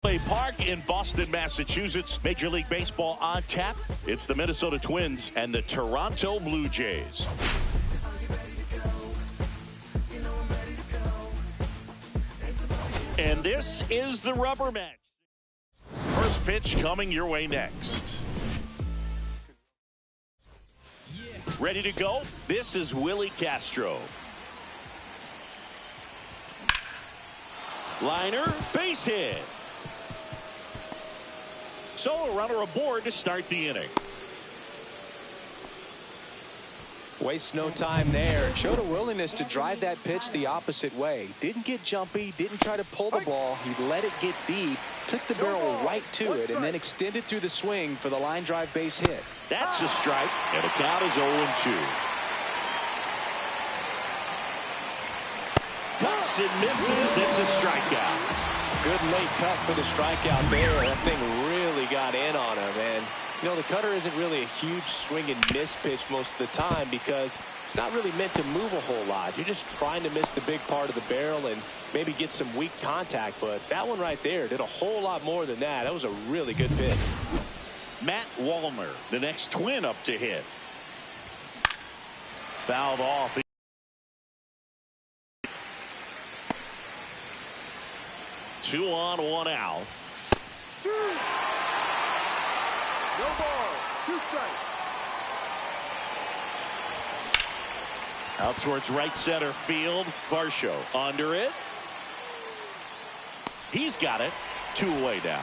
Park in Boston, Massachusetts. Major League Baseball on tap. It's the Minnesota Twins and the Toronto Blue Jays. And this is the rubber match. First pitch coming your way next. Ready to go? This is Willie Castro. Liner, base hit. So a runner aboard to start the inning. Wastes no time there. Showed a willingness to drive that pitch the opposite way. Didn't get jumpy, didn't try to pull the ball. He let it get deep, took the barrel right to it, and then extended through the swing for the line drive base hit. That's a strike, and the count is 0-2. Cuts and misses. It's a strikeout. Good late cut for the strikeout there. That thing really got in on him. And, you know, the cutter isn't really a huge swing and miss pitch most of the time because it's not really meant to move a whole lot. You're just trying to miss the big part of the barrel and maybe get some weak contact. But that one right there did a whole lot more than that. That was a really good pitch. Matt Wallner, the next Twin up to hit. Fouled off. 2 on, 1 out. No ball, 2 strikes. Out towards right center field. Varsho under it. He's got it. 2 away now.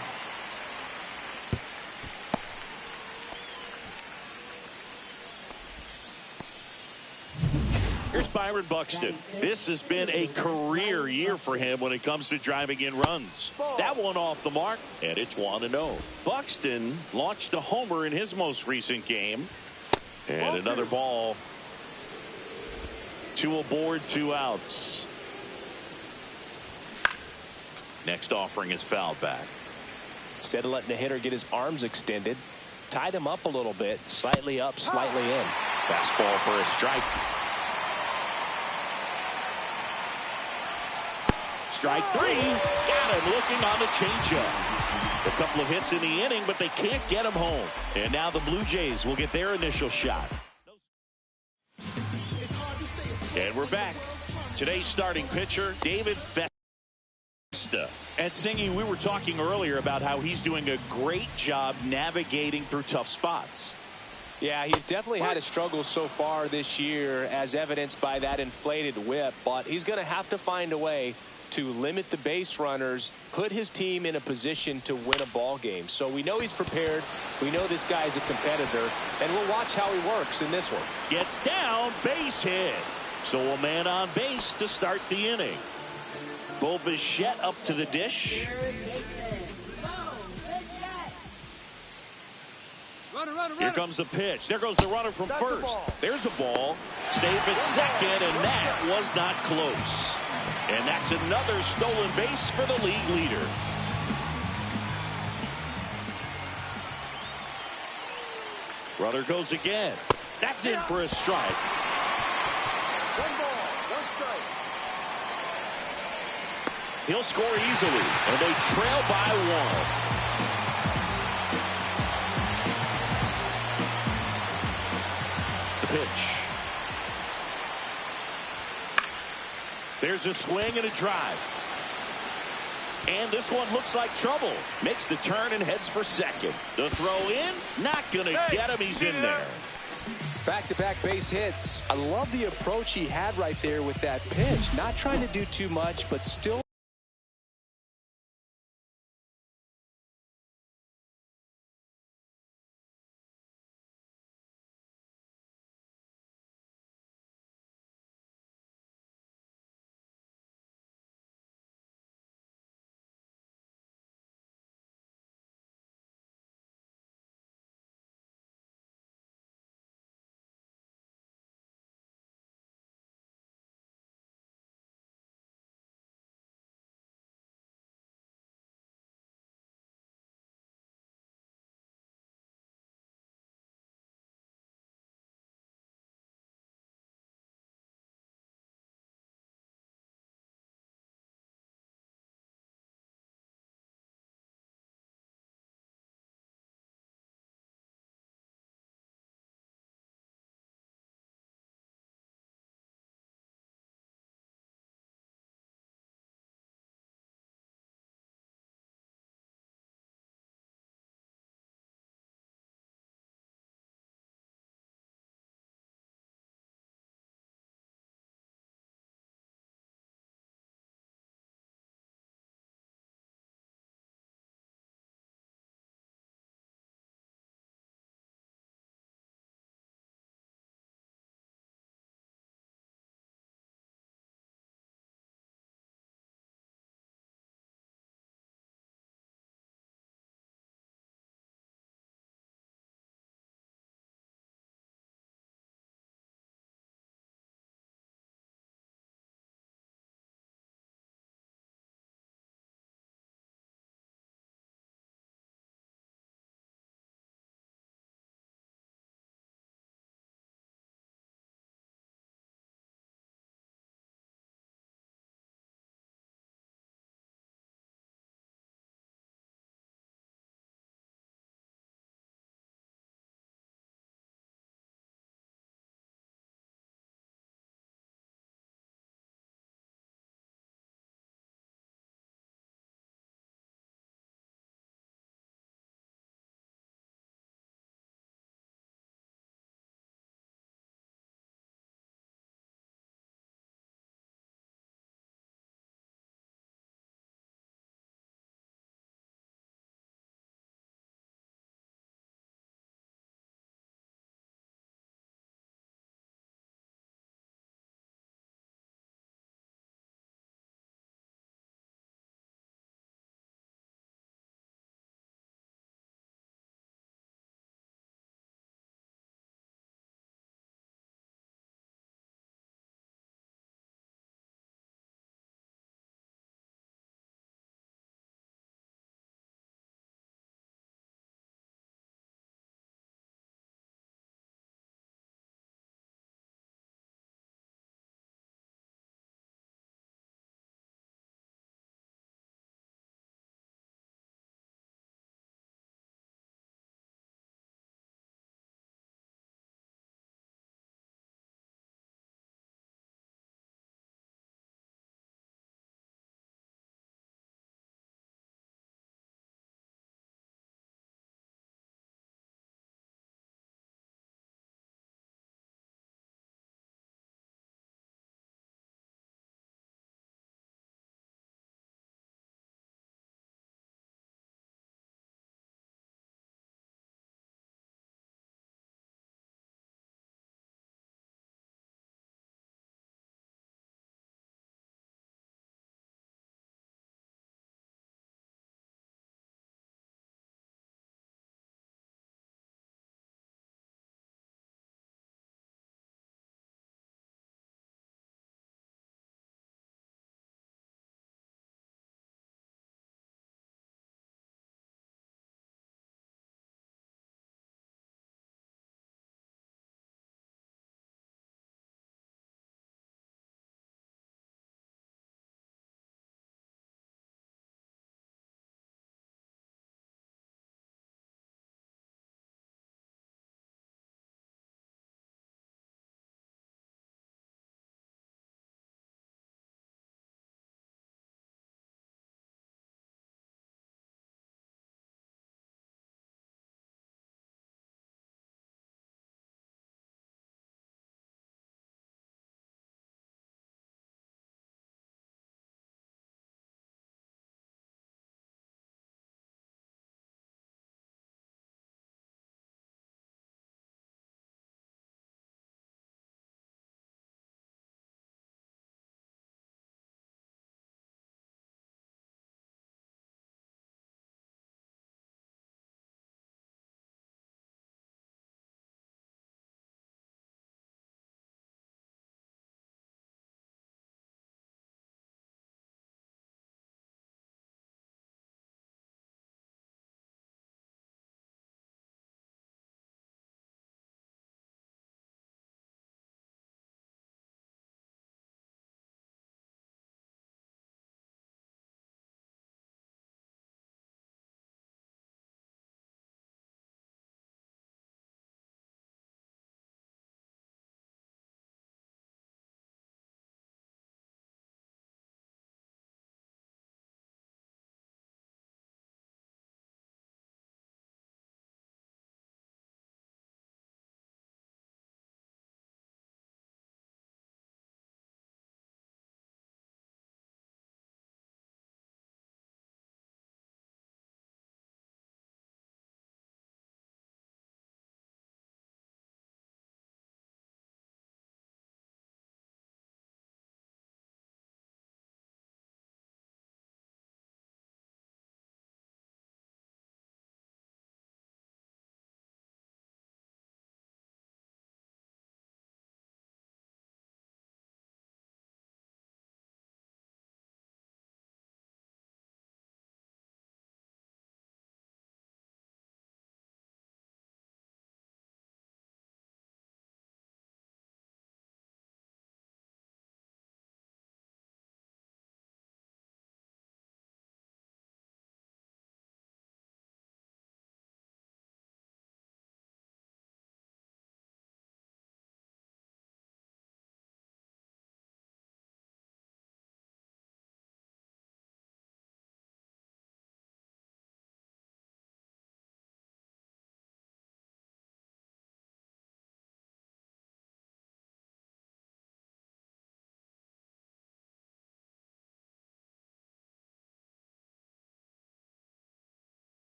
Here's Byron Buxton. This has been a career year for him when it comes to driving in runs. That one off the mark, and it's 1-0. Buxton launched a homer in his most recent game. And another ball. 2 aboard, 2 outs. Next offering is fouled back. Instead of letting the hitter get his arms extended, tied him up a little bit, slightly up, slightly in. Fastball for a strike. Strike 3. Got him looking on the changeup. A couple of hits in the inning, but they can't get him home. And now the Blue Jays will get their initial shot. And we're back. Today's starting pitcher, David Festa. And Singy, we were talking earlier about how he's doing a great job navigating through tough spots. Yeah, he's definitely had a struggle so far this year, as evidenced by that inflated whip. But he's going to have to find a way to limit the base runners, put his team in a position to win a ball game. So we know he's prepared. We know this guy's a competitor, and we'll watch how he works in this one. Gets down, base hit. So a man on base to start the inning. Bo Bichette up to the dish. Here comes the pitch. There goes the runner from first. There's a ball. Safe at second, and that was not close. And that's another stolen base for the league leader. Runner goes again. That's in for a strike. 1 ball, 1 strike. He'll score easily, and they trail by 1. The pitch. There's a swing and a drive. And this one looks like trouble. Makes the turn and heads for second. The throw in, not going to get him. He's in there. Back-to-back base hits. I love the approach he had right there with that pitch. Not trying to do too much, but still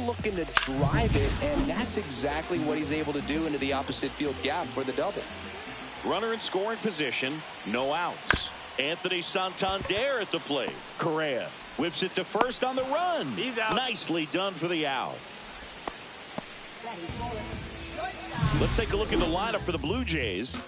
looking to drive it, and that's exactly what he's able to do into the opposite field gap for the double. Runner in scoring position, no outs. Anthony Santander at the plate. Correa whips it to first on the run. He's out. Nicely done for the out. Let's take a look at the lineup for the Blue Jays.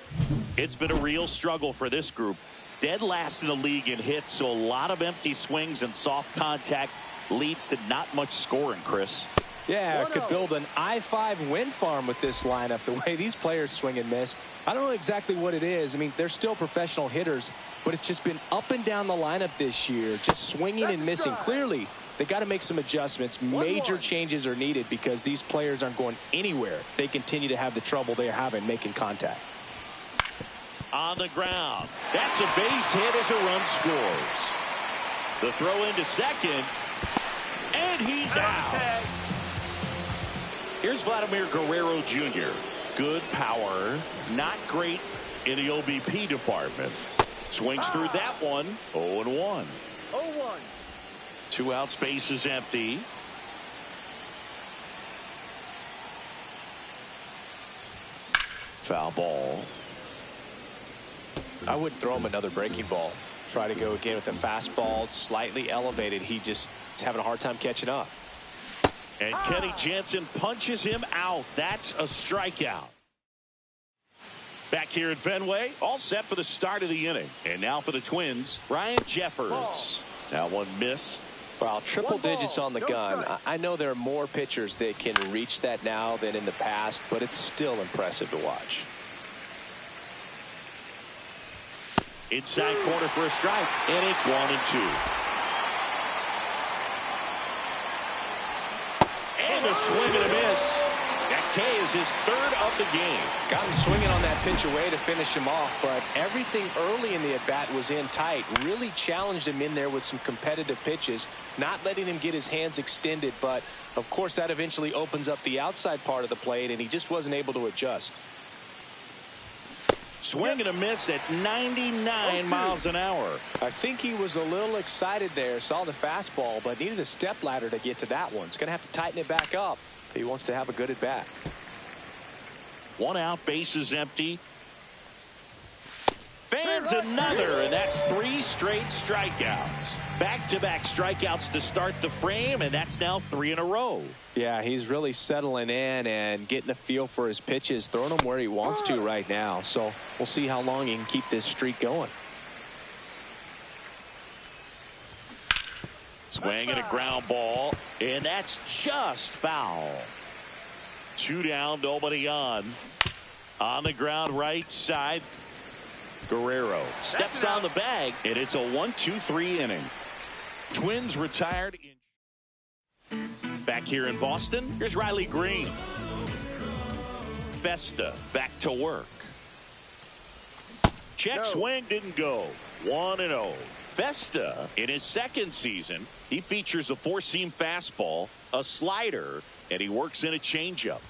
It's been a real struggle for this group. Dead last in the league in hits, so a lot of empty swings and soft contact leads to not much scoring, Chris. Yeah, could build an I-5 wind farm with this lineup, the way these players swing and miss. I don't know exactly what it is. I mean, they're still professional hitters, but it's just been up and down the lineup this year, just swinging and missing. Clearly, they got to make some adjustments. Major changes are needed because these players aren't going anywhere. They continue to have the trouble they're having making contact. On the ground. That's a base hit as a run scores. The throw into second, and he's out. Here's Vladimir Guerrero Jr. Good power, not great in the OBP department. Swings through that one. 0-1. 0-1. 2 outs, base is empty. Foul ball. I wouldn't throw him another breaking ball. Try to go again with the fastball, slightly elevated. He just is having a hard time catching up. And Kenny Jansen punches him out. That's a strikeout. Back here at Fenway, all set for the start of the inning. And now for the Twins, Ryan Jeffers. That one missed. Well, triple digits on the gun. I know there are more pitchers that can reach that now than in the past, but it's still impressive to watch. Inside corner for a strike, and it's 1-2. And a swing and a miss. That K is his third of the game. Got him swinging on that pitch away to finish him off, but everything early in the at-bat was in tight. Really challenged him in there with some competitive pitches, not letting him get his hands extended, but of course that eventually opens up the outside part of the plate, and he just wasn't able to adjust. Swing and a miss at 99 miles an hour. I think he was a little excited there, saw the fastball, but needed a step ladder to get to that one. He's going to have to tighten it back up if he wants to have a good at-bat. 1 out, base is empty. Fans another, and that's 3 straight strikeouts. Back-to-back strikeouts to start the frame, and that's now 3 in a row. Yeah, he's really settling in and getting a feel for his pitches, throwing them where he wants to right now. So we'll see how long he can keep this streak going. Swing and a ground ball, and that's just foul. 2 down, nobody on. On the ground, right side. Guerrero steps on the bag, and it's a 1-2-3 inning. Twins retired. Back here in Boston, here's Riley Green. Festa back to work. Check swing didn't go. 1-0. Festa, in his second season, he features a 4-seam fastball, a slider, and he works in a changeup.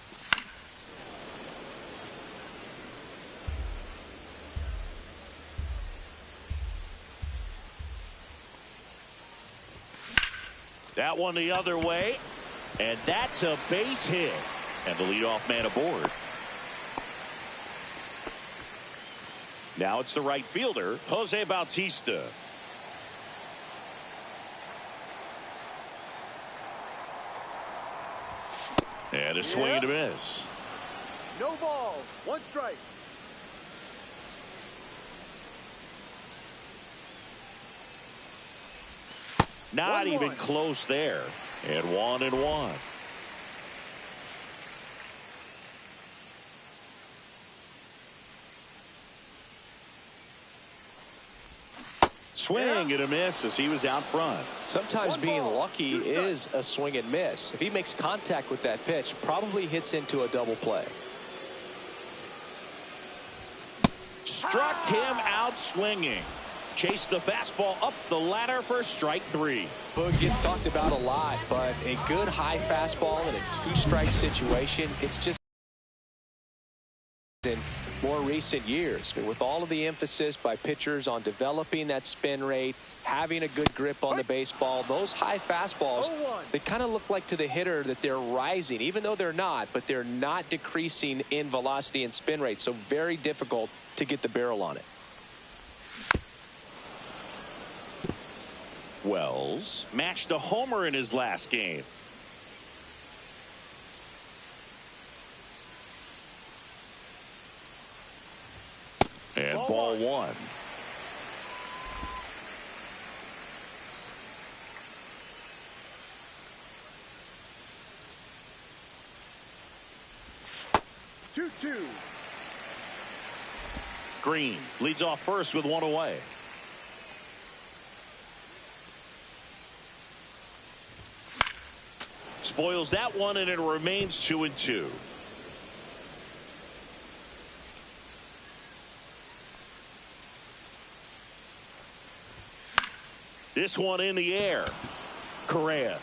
That one the other way, and that's a base hit. And the leadoff man aboard. Now it's the right fielder, Jose Bautista. And a swing and a miss. No balls, 1 strike. Not even close there. And 1-1. Swing and a miss as he was out front. Sometimes being lucky is a swing and miss. If he makes contact with that pitch, probably hits into a double play. Struck him out swinging. Chased the fastball up the ladder for strike 3. Boog gets talked about a lot, but a good high fastball in a 2-strike situation, it's just more recent years. With all of the emphasis by pitchers on developing that spin rate, having a good grip on the baseball, those high fastballs, they kind of look like to the hitter that they're rising, even though they're not, but they're not decreasing in velocity and spin rate. So very difficult to get the barrel on it. Wells matched a homer in his last game. And ball one. Two. Green leads off first with one away. Spoils that one, and it remains 2-2. This one in the air. Correa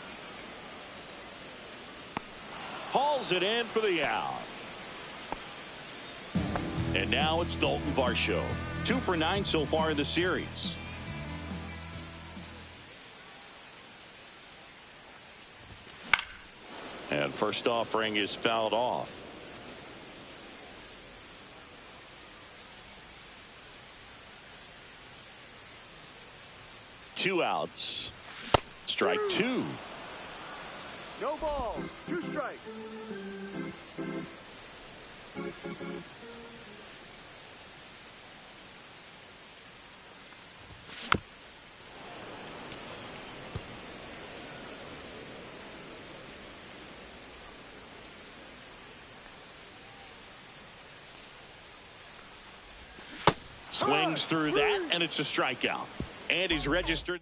hauls it in for the out. And now it's Dalton Varsho. 2 for 9 so far in the series. And first offering is fouled off. Two outs. Strike two. No balls. 2 strikes. Swings through that, and it's a strikeout. And he's registered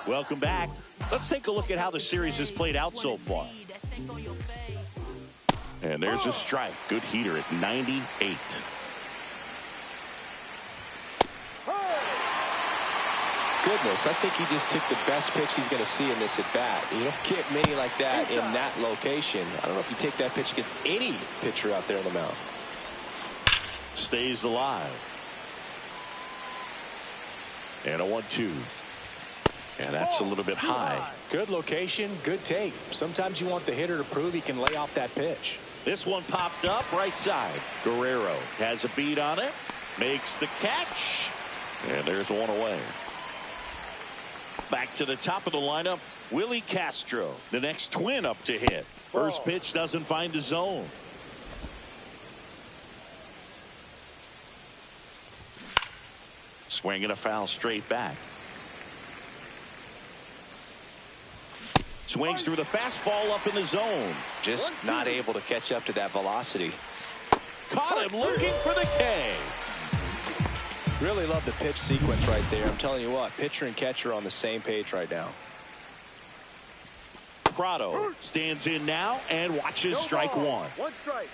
3. Welcome back. Let's take a look at how the series has played out so far. And there's a strike. Good heater at 98. Goodness, I think he just took the best pitch he's going to see in this at bat. You don't get many like that in that location. I don't know if you take that pitch against any pitcher out there on the mound. Stays alive. And a 1-2. And that's a little bit high. Good location, good take. Sometimes you want the hitter to prove he can lay off that pitch. This one popped up right side. Guerrero has a beat on it. Makes the catch. And there's one away. Back to the top of the lineup, Willie Castro, the next twin up to hit. First pitch doesn't find the zone. Swinging a foul straight back. Swings through the fastball up in the zone. Just not able to catch up to that velocity. Caught him looking for the K. Really love the pitch sequence right there. I'm telling you what, pitcher and catcher on the same page right now. Prado stands in now and watches strike one. 1 strike.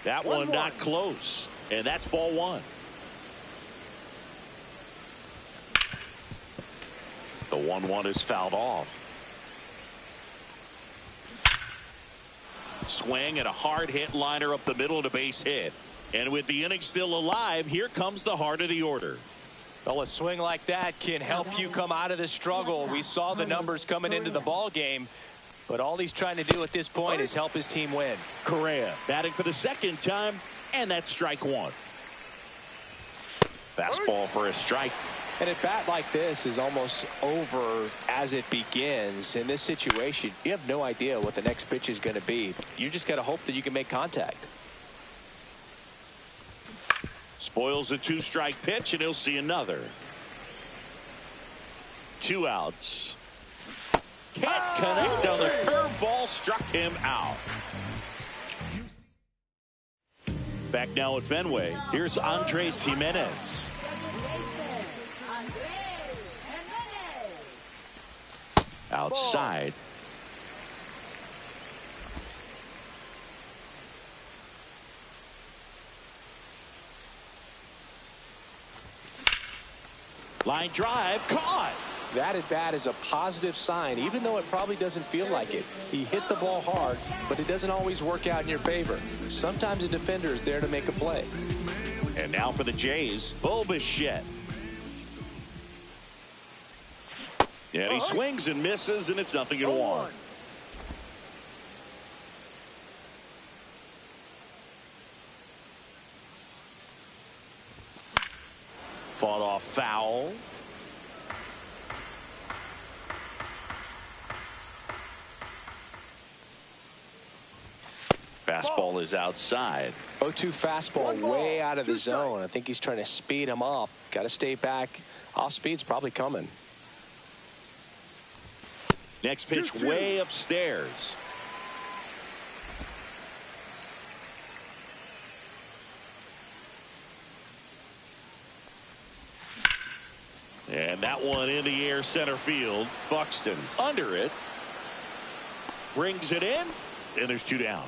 That one not close. And that's ball one. The 1-1 is fouled off. Swing and a hard hit liner up the middle of the base hit. And with the inning still alive, here comes the heart of the order. Well, a swing like that can help you come out of the struggle. We saw the numbers coming into the ball game, but all he's trying to do at this point is help his team win. Correa batting for the second time, and that's strike one. Fastball for a strike. And a bat like this is almost over as it begins. In this situation, you have no idea what the next pitch is going to be. You just got to hope that you can make contact. Spoils a 2-strike pitch, and he'll see another. 2 outs. Can't connect on the curveball, struck him out. Back now at Fenway, here's Andres Gimenez. Outside. Line drive, caught. That at bat is a positive sign, even though it probably doesn't feel like it. He hit the ball hard, but it doesn't always work out in your favor. Sometimes a defender is there to make a play. And now for the Jays, Bo Bichette. And he swings and misses, and it's 0-1. Fought off foul. Fastball is outside. 0-2 fastball way out of the zone. I think he's trying to speed him up. Got to stay back. Off speed's probably coming. Next pitch way upstairs. And that one in the air center field. Buxton under it. Brings it in. And there's 2 down.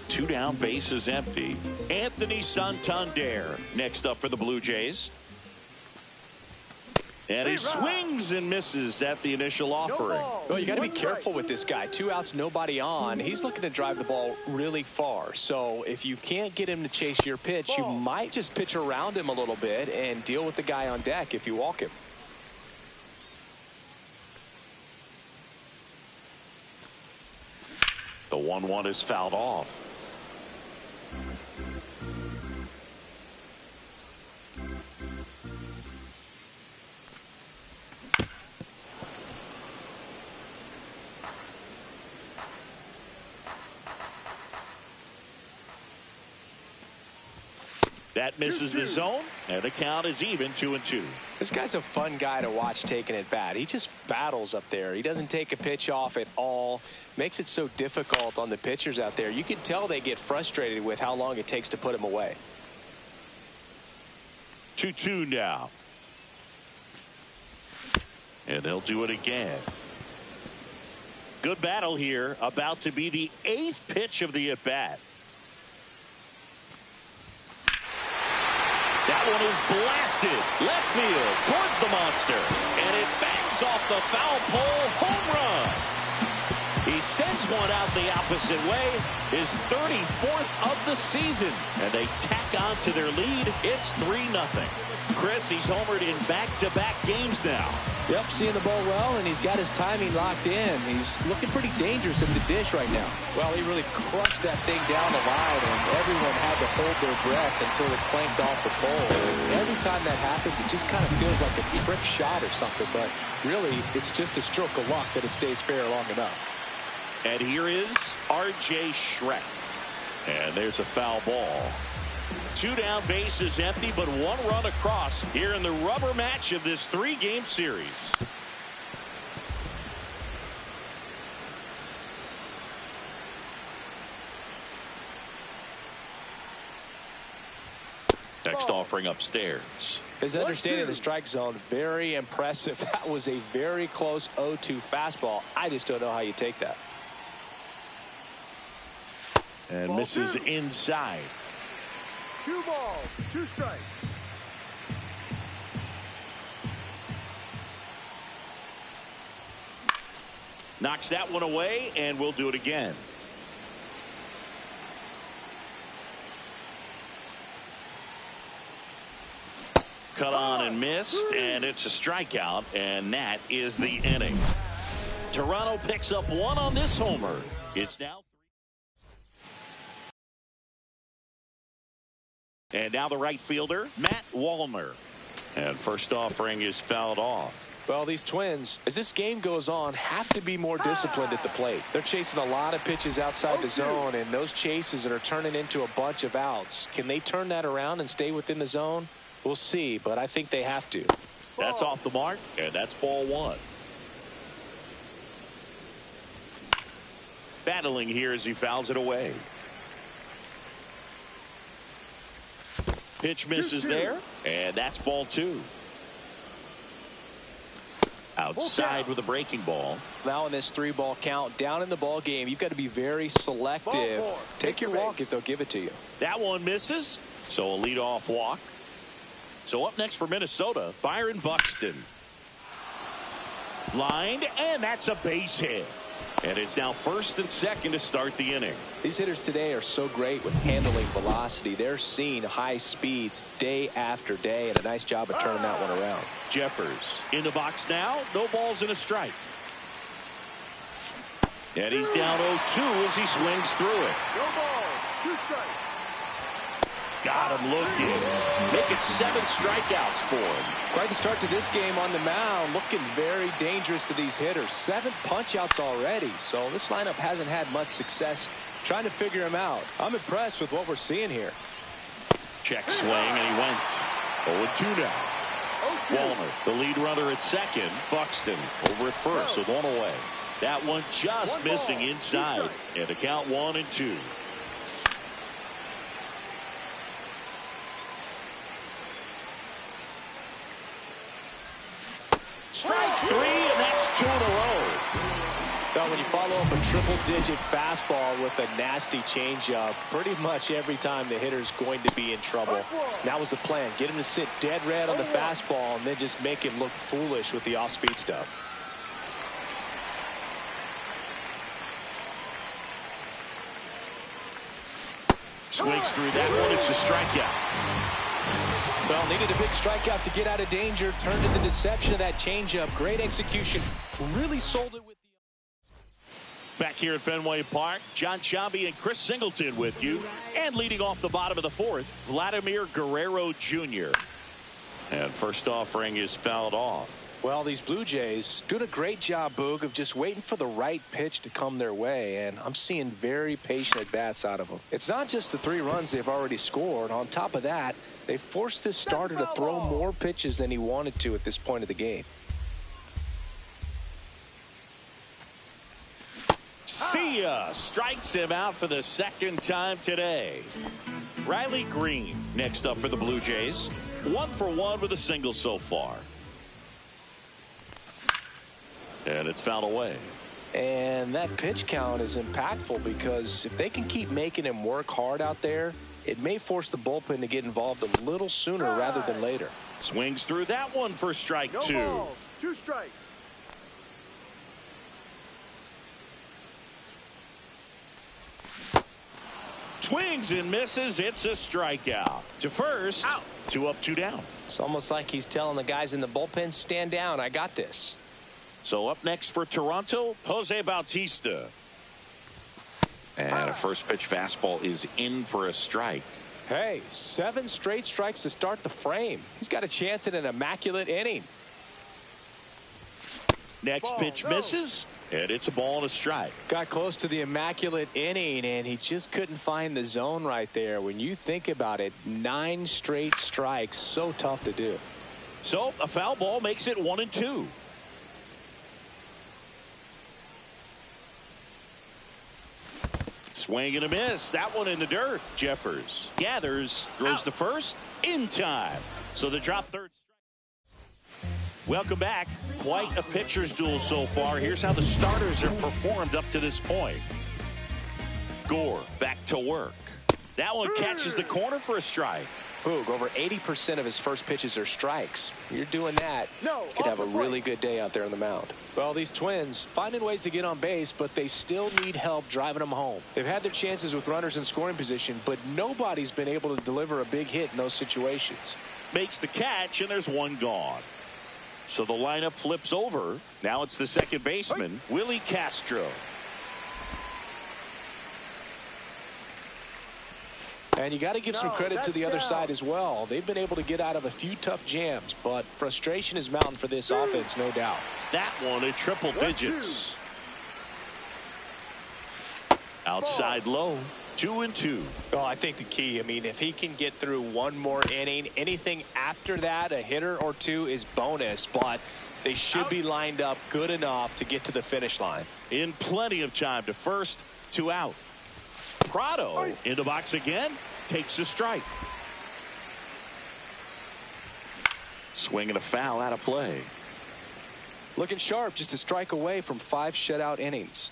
2 down, base is empty. Anthony Santander next up for the Blue Jays. And he swings and misses at the initial offering. Well, you got to be careful with this guy. 2 outs, nobody on. He's looking to drive the ball really far. So if you can't get him to chase your pitch, you might just pitch around him a little bit and deal with the guy on deck if you walk him. The 1-1 is fouled off. That misses the zone, and the count is even 2-2. This guy's a fun guy to watch taking at bat. He just battles up there. He doesn't take a pitch off at all. Makes it so difficult on the pitchers out there. You can tell they get frustrated with how long it takes to put him away. 2-2 now. And they'll do it again. Good battle here. About to be the 8th pitch of the at-bat. That one is blasted left field towards the monster, and it bangs off the foul pole. Home run. He sends one out the opposite way, his 34th of the season, and they tack on to their lead. It's 3-0. Chris, he's homered in back-to-back games now. Yep, seeing the ball well, and he's got his timing locked in. He's looking pretty dangerous in the dish right now. Well, he really crushed that thing down the line, and everyone had to hold their breath until it clanked off the pole. And every time that happens, it just kind of feels like a trick shot or something, but really, it's just a stroke of luck that it stays fair long enough. And here is R.J. Schreck. And there's a foul ball. 2 down, base is empty, but 1 run across here in the rubber match of this 3-game series. Next offering upstairs. His understanding of the strike zone, very impressive. That was a very close 0-2 fastball. I just don't know how you take that. And misses inside. 2 balls, 2 strikes. Knocks that one away, and we'll do it again. Cut on and missed, and it's a strikeout, and that is the inning. Toronto picks up 1 on this homer. It's now 3. And now the right fielder, Matt Wallner. And first offering is fouled off. Well, these Twins, as this game goes on, have to be more disciplined at the plate. They're chasing a lot of pitches outside the zone, and those chases are turning into a bunch of outs. Can they turn that around and stay within the zone? We'll see, but I think they have to. That's off the mark, and that's ball 1. Battling here as he fouls it away. Pitch misses there, and that's ball 2. Outside with a breaking ball. Now in this 3-ball count, down in the ball game, you've got to be very selective. Take your walk if they'll give it to you. That one misses, so a leadoff walk. So up next for Minnesota, Byron Buxton. Lined, and that's a base hit. And it's now first and second to start the inning. These hitters today are so great with handling velocity. They're seeing high speeds day after day, and a nice job of turning that one around. Jeffers in the box now. No balls and a strike. And he's down 0-2 as he swings through it. No ball, 2 strikes. Got him looking. Making 7 strikeouts for him. Quite the start to this game on the mound. Looking very dangerous to these hitters. 7 punch-outs already. So this lineup hasn't had much success trying to figure him out. I'm impressed with what we're seeing here. Check swing, and he went 0-2 now. Wallner, the lead runner at second. Buxton over at first with 1 away. That one just missing inside. And a count 1-2. Strike 3, and that's 2 in a row. Well, when you follow up a triple-digit fastball with a nasty changeup, pretty much every time the hitter's going to be in trouble. That was the plan. Get him to sit dead red on the fastball and then just make him look foolish with the off-speed stuff. Swings through that one. It's a strikeout. Well, needed a big strikeout to get out of danger. Turned to the deception of that changeup. Great execution. Really sold it with the... Back here at Fenway Park, John Sciambi and Chris Singleton with you. And leading off the bottom of the 4th, Vladimir Guerrero Jr. And first offering is fouled off. Well, these Blue Jays doing a great job, Boog, of just waiting for the right pitch to come their way, and I'm seeing very patient at-bats out of them. It's not just the 3 runs they've already scored. On top of that, they forced this starter to throw more pitches than he wanted to at this point of the game. See ya! Strikes him out for the 2nd time today. Riley Green next up for the Blue Jays. 1 for 1 with a single so far. And it's fouled away. And that pitch count is impactful because if they can keep making him work hard out there, it may force the bullpen to get involved a little sooner rather than later. Swings through that one for strike 2. No balls, 2 strikes. Swings and misses. It's a strikeout. To first. Out. 2 up, 2 down. It's almost like he's telling the guys in the bullpen, stand down, I got this. So up next for Toronto, Jose Bautista. And a first pitch fastball is in for a strike. Hey, 7 straight strikes to start the frame. He's got a chance at an immaculate inning. Next pitch misses, and it's a ball and a strike. Got close to the immaculate inning, and he just couldn't find the zone right there. When you think about it, 9 straight strikes, so tough to do. So a foul ball makes it 1-2. Swing and a miss. That one in the dirt. Jeffers gathers, throws to first in time. So the drop third. Welcome back. Quite a pitcher's duel so far. Here's how the starters have performed up to this point. Gore back to work. That one catches the corner for a strike. Boog, over 80% of his first pitches are strikes. You're doing that, you could have a really good day out there on the mound. Well, these Twins finding ways to get on base, but they still need help driving them home. They've had their chances with runners in scoring position, but nobody's been able to deliver a big hit in those situations. Makes the catch, and there's one gone. So the lineup flips over. Now it's the second baseman, Willie Castro. And you got to give some credit to the other side as well. They've been able to get out of a few tough jams, but frustration is mounting for this offense, no doubt. That one at triple digits. Outside low, 2-2. Oh, I think the key, I mean, if he can get through one more inning, anything after that, a hitter or two is bonus, but they should be lined up good enough to get to the finish line. In plenty of time to first, 2 out. Prado in the box again, takes a strike. Swing and a foul out of play. Looking sharp, just a strike away from 5 shutout innings.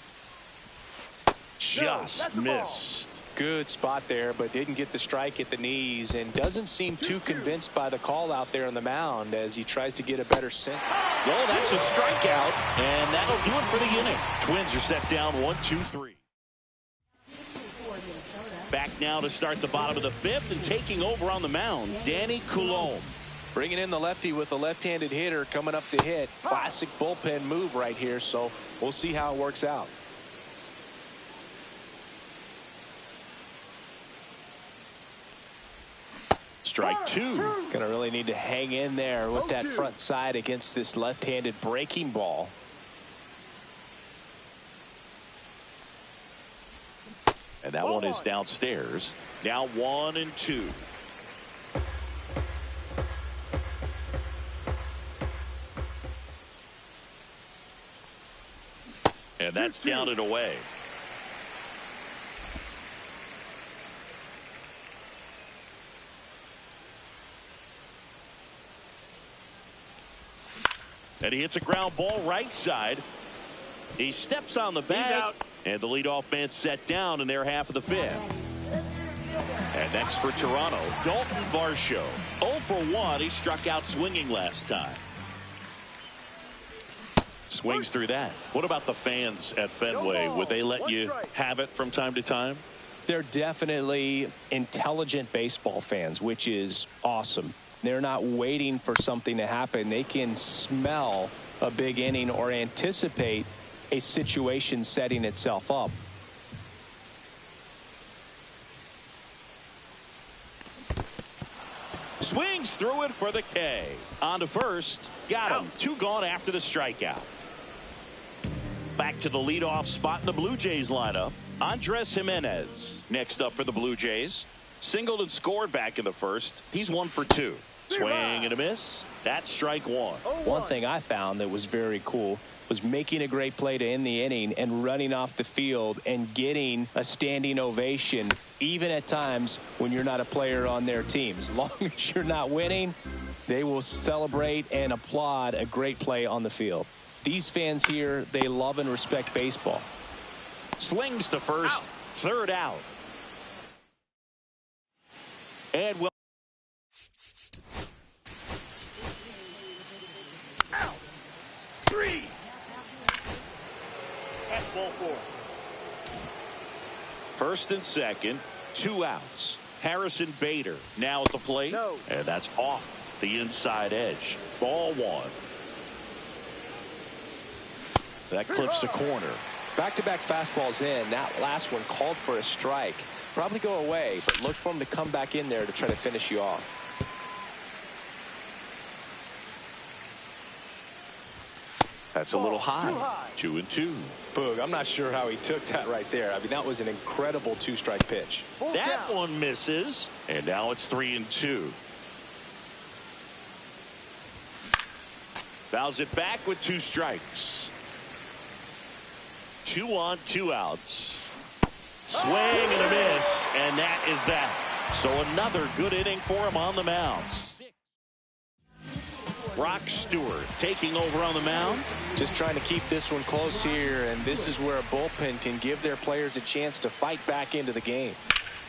Just missed. good spot there, but didn't get the strike at the knees and doesn't seem too convinced by the call out there on the mound as he tries to get a better sense. Well, that's a strikeout, and that'll do it for the inning. Twins are set down 1-2-3. Back now to start the bottom of the fifth, and taking over on the mound, Danny Coulombe. Bringing in the lefty with a left-handed hitter coming up to hit. Classic bullpen move right here, so we'll see how it works out. Strike two. Gonna really need to hang in there with that front side against this left-handed breaking ball. And that one is downstairs. Now 1-2. And that's down and away. And he hits a ground ball right side. He steps on the bag. And the leadoff man set down in their half of the fifth. And next for Toronto, Dalton Varsho. 0 for 1. He struck out swinging last time. Swings through that. What about the fans at Fenway? Would they let you have it from time to time? They're definitely intelligent baseball fans, which is awesome. They're not waiting for something to happen. They can smell a big inning or anticipate a situation setting itself up. Swings through it for the K. On to first. Got him. 2 gone after the strikeout. Back to the leadoff spot in the Blue Jays lineup. Andres Gimenez next up for the Blue Jays. Singled and scored back in the first. He's 1 for 2. Swing and a miss. That's strike one. One thing I found that was very cool was making a great play to end the inning and running off the field and getting a standing ovation, even at times when you're not a player on their team. As long as you're not winning, they will celebrate and applaud a great play on the field. These fans here, they love and respect baseball. Slings to first. Third out. And will. Ball 4. First and second, 2 outs. Harrison Bader now at the plate. No. And that's off the inside edge. Ball 1. That clips the corner. Back-to-back fastballs in. That last one called for a strike. Probably go away, but look for him to come back in there to try to finish you off. That's a little high. 2-2. Boog, I'm not sure how he took that right there. I mean, that was an incredible 2-strike pitch. That one misses. And now it's 3-2. Fouls it back with 2 strikes. 2 on, 2 outs. Swing and a miss. And that is that. So another good inning for him on the mound. Brock Stewart taking over on the mound. Just trying to keep this one close here, and this is where a bullpen can give their players a chance to fight back into the game.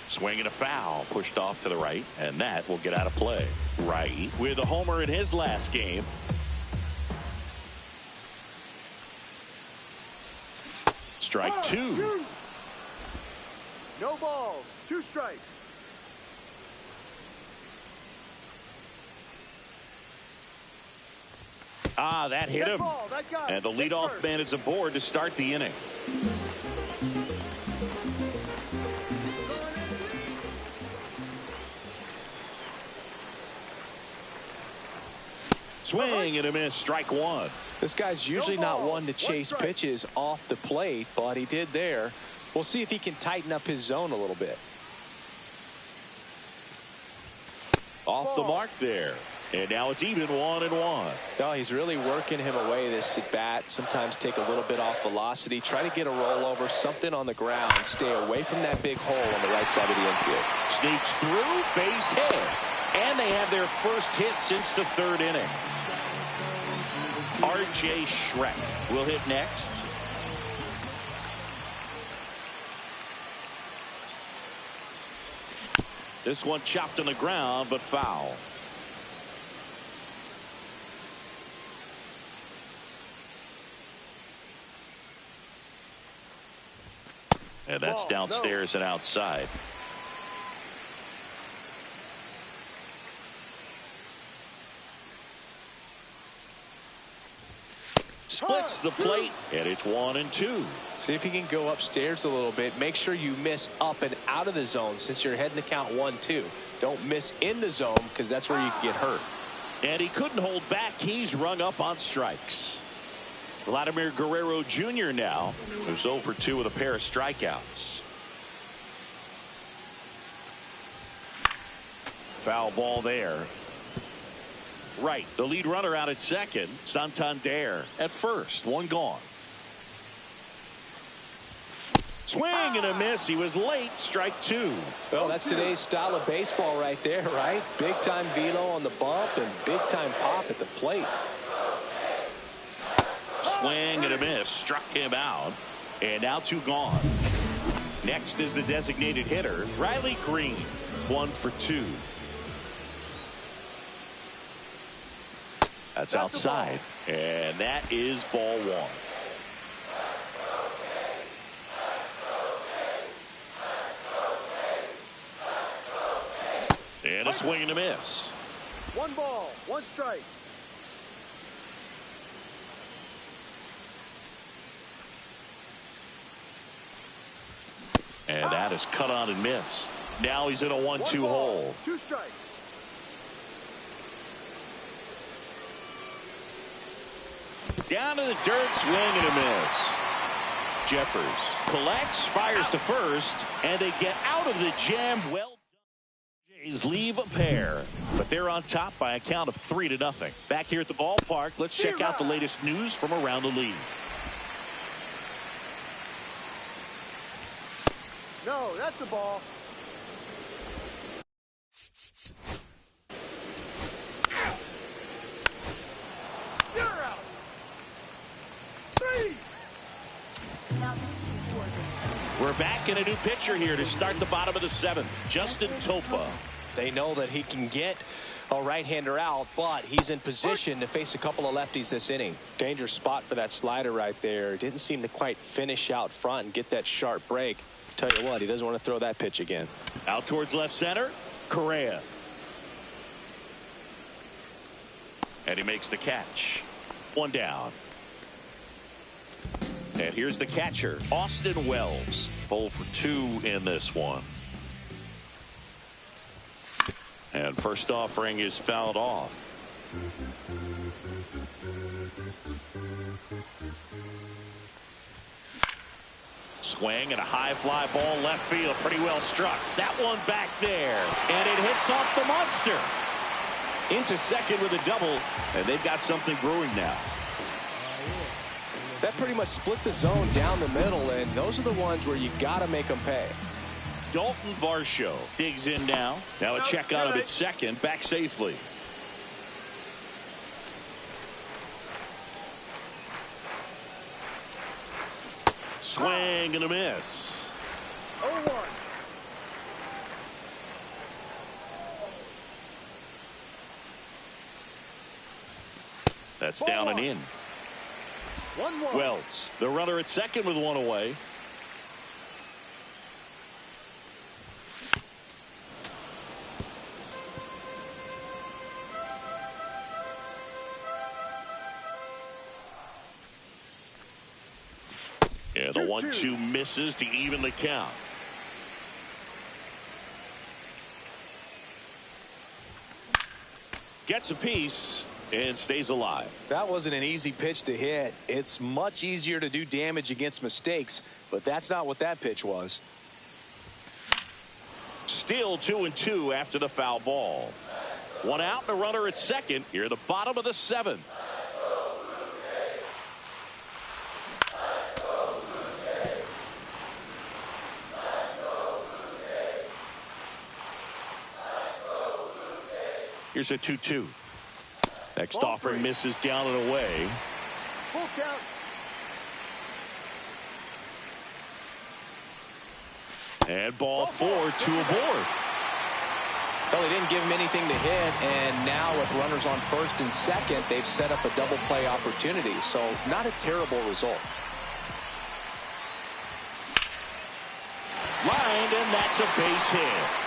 Swing and a foul, pushed off to the right, and that will get out of play. Right with a homer in his last game. Strike 2. No balls. 2 strikes. Ah, that hit him. That and the leadoff man is aboard to start the inning. Swing and a miss. Strike 1. This guy's usually not one to chase pitches off the plate, but he did there. We'll see if he can tighten up his zone a little bit. Off the mark there. And now it's even 1-1. Oh, he's really working him away this at bat. Sometimes take a little bit off velocity. Try to get a rollover, something on the ground. Stay away from that big hole on the right side of the infield. Sneaks through, base hit. And they have their first hit since the 3rd inning. R.J. Schreck will hit next. This one chopped on the ground, but foul. And that's downstairs and outside. Splits the plate, and it's 1-2. See if you can go upstairs a little bit. Make sure you miss up and out of the zone since you're heading to count 1-2. Don't miss in the zone because that's where you can get hurt. And he couldn't hold back. He's rung up on strikes. Vladimir Guerrero Jr. now, who's 0 for 2 with a pair of strikeouts. Foul ball there. Right, the lead runner out at second. Santander at first. One gone. Swing and a miss. He was late. Strike 2. Well, that's today's style of baseball right there, right? Big time velo on the bump and big time pop at the plate. Swing and a miss. Struck him out. And now 2 gone. Next is the designated hitter, Riley Green. 1 for 2. That's outside. And that is ball 1. And a swing and a miss. 1 ball, 1 strike. And that is cut on and missed. Now he's in a 1-2 hole. 2 strikes. Down to the dirt, swing and a miss. Jeffers collects, fires to first, and they get out of the jam. Well done. Jays leave a pair, but they're on top by a count of 3-0. Back here at the ballpark, let's check out the latest news from around the league. No, that's a ball. You're out. 3. We're back in a new pitcher here to start the bottom of the 7th. Justin Topa. They know that he can get a right-hander out, but he's in position to face a couple of lefties this inning. Dangerous spot for that slider right there. Didn't seem to quite finish out front and get that sharp break. Tell you what, he doesn't want to throw that pitch again. Out towards left center, Correa. And he makes the catch. 1 down. And here's the catcher, Austin Wells. 0 for 2 in this one. And first offering is fouled off. Swing and a high fly ball left field. Pretty well struck. That one back there. And it hits off the monster. Into second with a double. And they've got something brewing now. That pretty much split the zone down the middle, and those are the ones where you got to make them pay. Dalton Varsho digs in now. Now a check on him at second. Back safely. Swing and a miss. 0-1. That's down and in. 1-1. Wells, the runner at second with 1 away. And the 1-2 misses to even the count. Gets a piece and stays alive. That wasn't an easy pitch to hit. It's much easier to do damage against mistakes, but that's not what that pitch was. Still 2-2 after the foul ball. 1 out and a runner at second. Here at the bottom of the 7th. Here's a 2-2. Next Ball offering 3. misses down and away. Full count. And ball 4, 2 aboard. Well, they didn't give him anything to hit, and now with runners on first and second, they've set up a double play opportunity. So not a terrible result. Lined, and that's a base hit.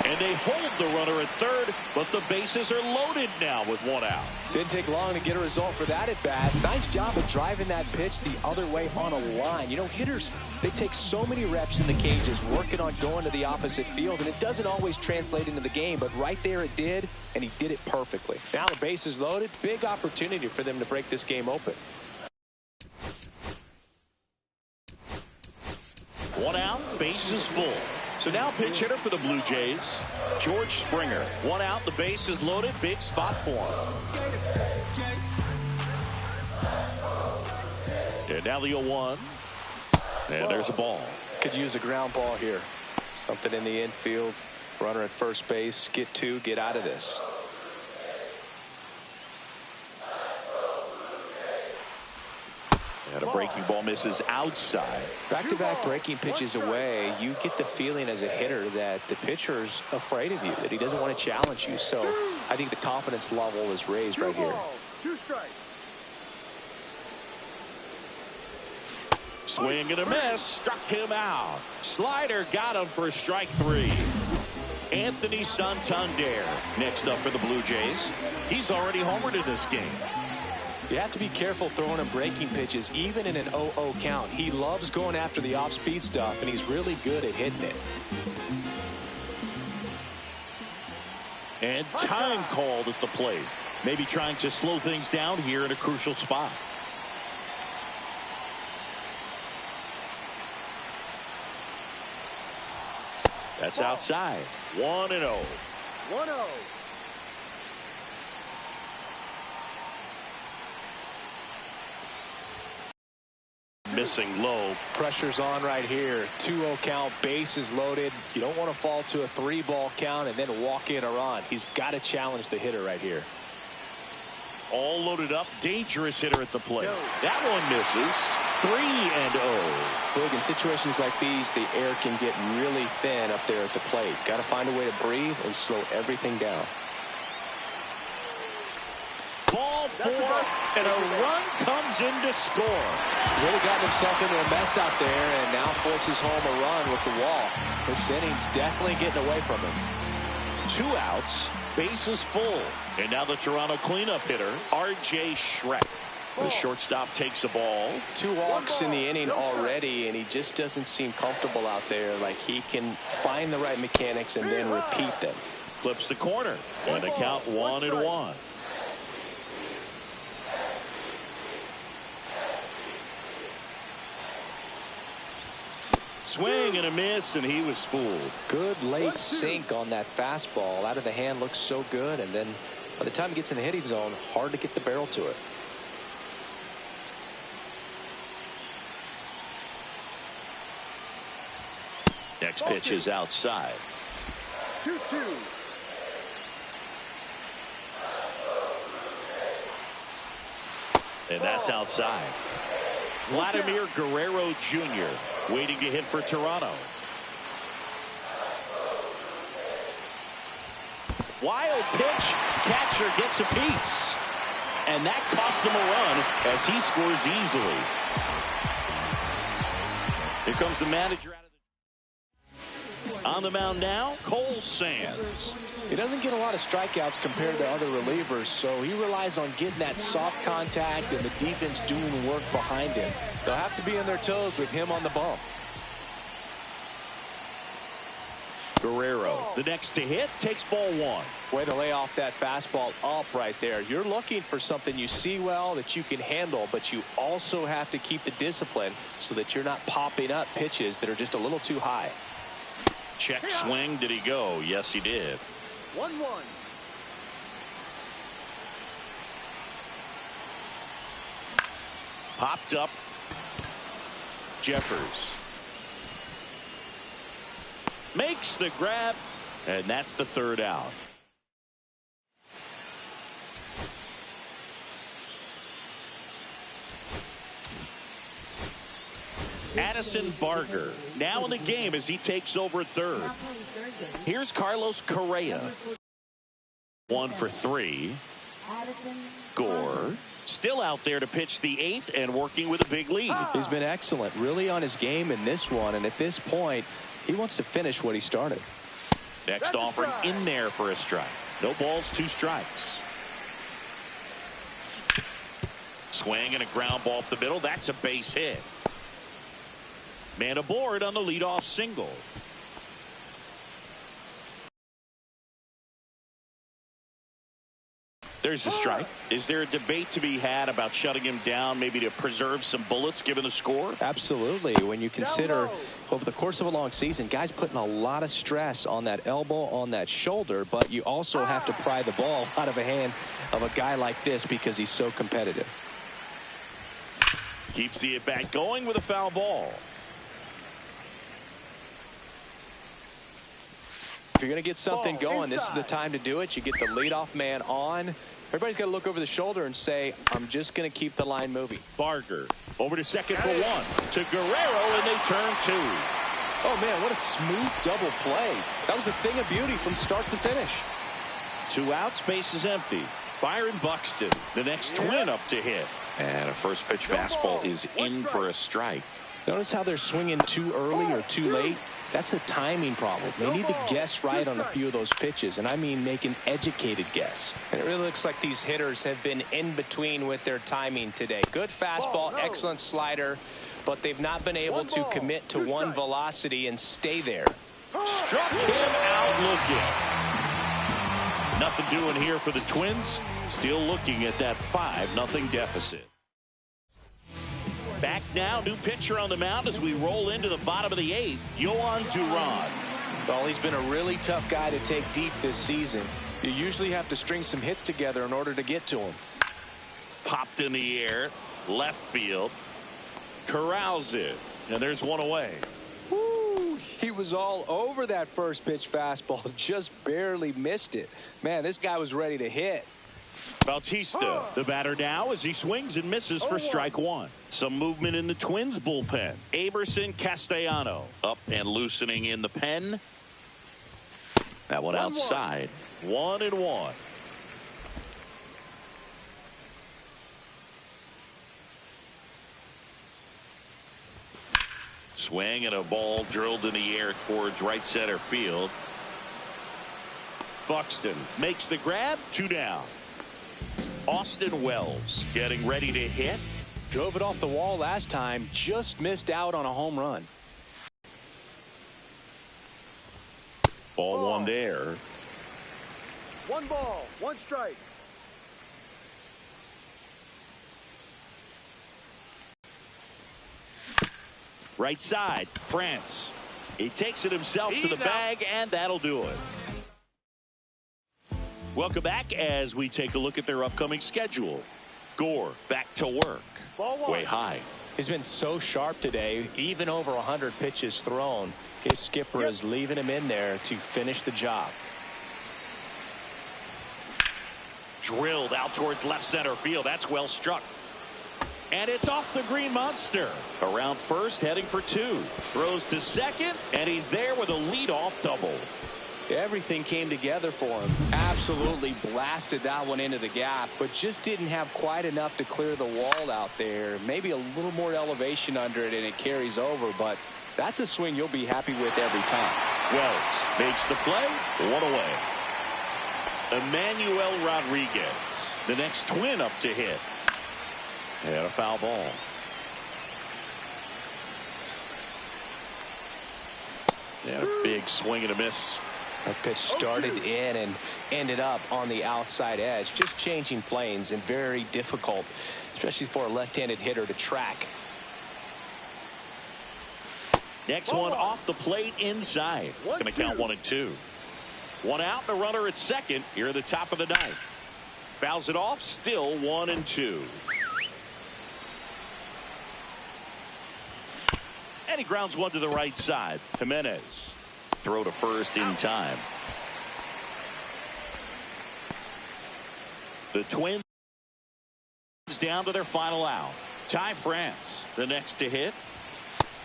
And they hold the runner at third, but the bases are loaded now with one out. Didn't take long to get a result for that at bat. Nice job of driving that pitch the other way on a line. You know, hitters, they take so many reps in the cages working on going to the opposite field, and it doesn't always translate into the game, but right there it did, and he did it perfectly. Now the base is loaded. Big opportunity for them to break this game open. One out, base is full. So now pinch hitter for the Blue Jays, George Springer. One out, the base is loaded, big spot for him. And now the 0-1. And there's a ball. Could use a ground ball here. Something in the infield. Runner at first base. Get two, get out of this. And a breaking ball misses outside. Back-to-back breaking pitches away, you get the feeling as a hitter that the pitcher's afraid of you, that he doesn't want to challenge you. So I think the confidence level is raised right here. 2 strikes. Swing and a miss, struck him out. Slider got him for strike 3. Anthony Santander next up for the Blue Jays. He's already homered in this game. You have to be careful throwing him breaking pitches, even in an 0-0 count. He loves going after the off-speed stuff, and he's really good at hitting it. And time called at the plate. Maybe trying to slow things down here in a crucial spot. That's outside. 1-0. 1-0. Missing low. Pressure's on right here. 2-0 count, base is loaded. You don't want to fall to a 3-ball count and then walk in a run. He's got to challenge the hitter right here. All loaded up. Dangerous hitter at the plate. That one misses. 3-0. Look, in situations like these, the air can get really thin up there at the plate. Got to find a way to breathe and slow everything down. Ball 4, and a run comes in to score. He's really gotten himself into a mess out there and now forces home a run with the wall. This inning's definitely getting away from him. 2 outs, bases full. And now the Toronto cleanup hitter, R.J. Schreck. The shortstop takes the ball. 2 walks in the inning already, and he just doesn't seem comfortable out there. Like he can find the right mechanics and then repeat them. Clips the corner, and the count 1-1. Swing and a miss, and he was fooled. Good late sink on that fastball. Out of the hand looks so good, and then by the time it gets in the hitting zone, hard to get the barrel to it. Next pitch is outside. 2-2. And that's outside. Vladimir Guerrero Jr. waiting to hit for Toronto. Wild pitch. Catcher gets a piece. And that cost him a run as he scores easily. Here comes the manager out of the... On the mound now, Cole Sands. He doesn't get a lot of strikeouts compared to other relievers, so he relies on getting that soft contact and the defense doing work behind him. They'll have to be on their toes with him on the bump. Guerrero, the next to hit, takes ball 1. Way to lay off that fastball up right there. You're looking for something you see well that you can handle, but you also have to keep the discipline so that you're not popping up pitches that are just a little too high. Check swing. Did he go? Yes, he did. 1-1. Popped up. Jeffers makes the grab, and that's the 3rd out. Addison Barger now in the game as he takes over at 3rd. Here's Carlos Correa. 1 for 3. Gore still out there to pitch the 8th and working with a big lead. He's been excellent, really on his game in this one, and at this point he wants to finish what he started. Next offering in there for a strike. No balls, 2 strikes. Swing and a ground ball up the middle. That's a base hit. Man aboard on the leadoff single. There's a strike. Is there a debate to be had about shutting him down, maybe to preserve some bullets given the score? Absolutely. When you consider over the course of a long season, guys putting a lot of stress on that elbow, on that shoulder, but you also have to pry the ball out of the hand of a guy like this because he's so competitive. Keeps the at-bat going with a foul ball. If you're going to get something going, this is the time to do it. You get the leadoff man on. Everybody's got to look over the shoulder and say, I'm just going to keep the line moving. Barger over to second for 1. To Guerrero, and they turn 2. Oh, man, what a smooth double play. That was a thing of beauty from start to finish. 2 outs, base is empty. Byron Buxton, the next twin up to hit. And a first pitch fastball is in for a strike. Notice how they're swinging too early or too late. That's a timing problem. They need to guess right on a few of those pitches, and I mean make an educated guess. And it really looks like these hitters have been in between with their timing today. Good fastball, excellent slider, but they've not been able to commit to one velocity and stay there. Struck him out looking. Nothing doing here for the Twins. Still looking at that 5-0 deficit. Back now, new pitcher on the mound as we roll into the bottom of the 8th, Yohan Duran. Well, he's been a really tough guy to take deep this season. You usually have to string some hits together in order to get to him. Popped in the air, left field. Corrals it, and there's one away. Woo, he was all over that first pitch fastball, just barely missed it. Man, this guy was ready to hit. Bautista, the batter now as he swings and misses for strike 1. Some movement in the Twins bullpen. Aberson Castellano up and loosening in the pen. That one outside. 1-1. Swing and a ball drilled in the air towards right center field. Buxton makes the grab. 2 down. Austin Wells getting ready to hit. Drove it off the wall last time, just missed out on a home run. Ball 1 there. 1 ball, 1 strike. Right side, France. He takes it himself to the bag, and that'll do it. Welcome back as we take a look at their upcoming schedule. Gore back to work. Way high. He's been so sharp today, even over 100 pitches thrown. His skipper is leaving him in there to finish the job. Drilled out towards left center field. That's well struck. And it's off the Green Monster. Around first, heading for 2. Throws to second, and he's there with a leadoff double. Everything came together for him. Absolutely blasted that one into the gap, but just didn't have quite enough to clear the wall out there. Maybe a little more elevation under it, and it carries over, but that's a swing you'll be happy with every time. Wells makes the play. 1 away. Emmanuel Rodriguez, the next twin up to hit. And a foul ball. And a big swing and a miss. That pitch started in and ended up on the outside edge. Just changing planes and very difficult, especially for a left-handed hitter to track. Next one off the plate inside. Going to count 1 and 2. 1 out, the runner at second here at the top of the 9th. Fouls it off, still 1 and 2. And he grounds one to the right side. Jimenez. Throw to first in time. The Twins down to their final out. Ty France, the next to hit.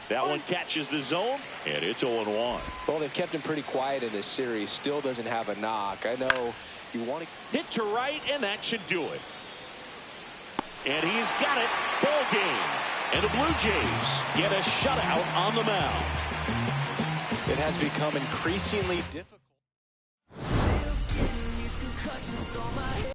That one catches the zone, and it's 0-1. Well, they've kept him pretty quiet in this series. Still doesn't have a knock. I know you want to hit to right, and that should do it. And he's got it. Ball game. And the Blue Jays get a shutout on the mound. It has become increasingly difficult.